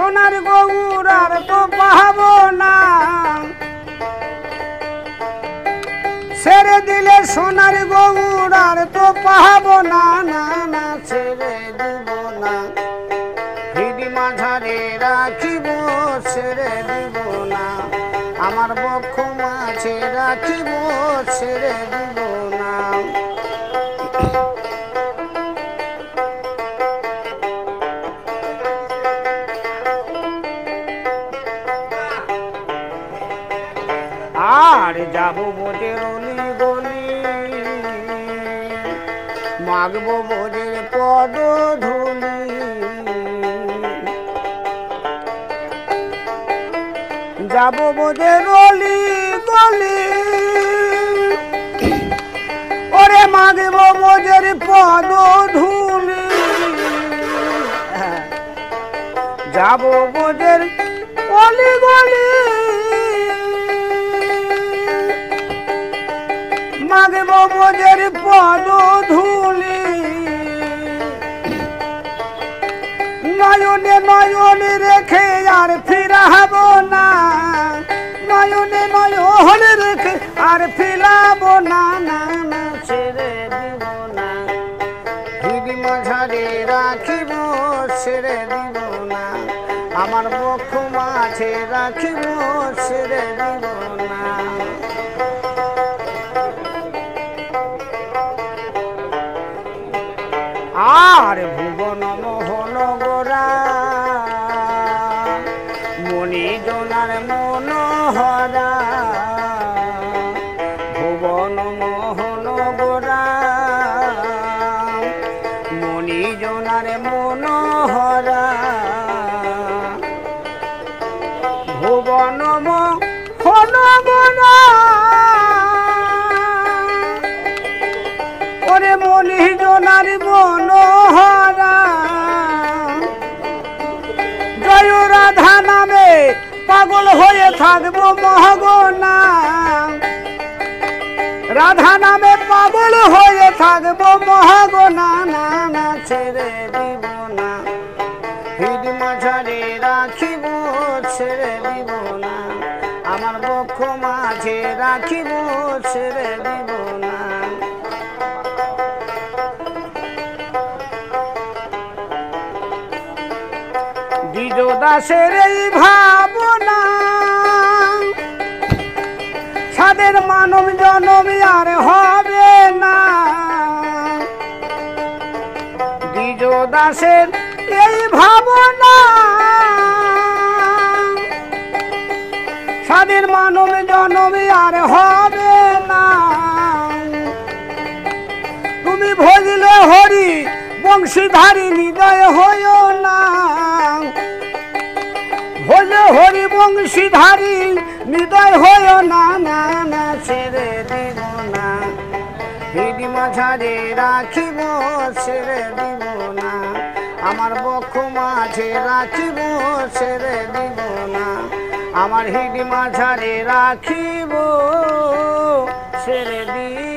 সোনার গৌর আর তো পাবো না, ছেড়ে দিলে সোনার গৌর আর তো পাবো না, না না ছেড়ে দিব না, হিডি মাঝারে রাখিব ছেড়ে দিব না, আমার বক্ষ মাঝে রাখিব ছেড়ে দিব না। আর যাব বোঝের অলি গলি, মাগবো বোঝের পদ ধুলি, যাব বোঝের অলি গলি, ওরে মাগবো বোঝের পদ ধুলি, যাব বোঝের অলি গলি, মাগব বোঝের পদ ধুলি, নয়নে নয়নে রেখে আর ফিরাব না, নয়নে নয়নে রেখে আর ফিরাব না, না না ছেড়ে দিব না, হিডি মাঝারে রাখিব ছেড়ে দিব না, আমার বক্ষ মাঝে রাখিব ছেড়ে দিব না। আর ভুবন মোহন গোরা মণি জোনার মনোহরা, ভুবন মোহন গোরা মণি জোনার মনোহরা, ভুবন মোহন গোরা ওরে মণি জোনার মনোহরা, জয় রাধা নামে পাগল হয়ে থাকবো মহাগনা, রাধা নামে পাগল হয়ে থাকবো মহাগনা, না না ছেড়ে দিব না, হিডি মাঝারে রাখিব ছেড়ে দিব না, আমার বক্ষ মাঝে রাখিব ছেড়ে দিব না। দ্বিজ দাসের এই ভাবনা, সাদের মানব জনম আর হবে না, দ্বিজ দাসের এই ভাবনা, সাদের মানব জনম আর হবে না, তুমি ভজিলে হরি বংশীধারী হৃদয় হইও না, ভোলে হরি বংশীধারী হৃদয় হইও না, না না ছেড়ে দিব না, হিডি মাঝারে রাখিব ছেড়ে দিব না, আমার বক্ষ মাঝে রাখিব ছেড়ে দিব না, আমার হিডি মাঝারে রাখিব ছেড়ে দিব।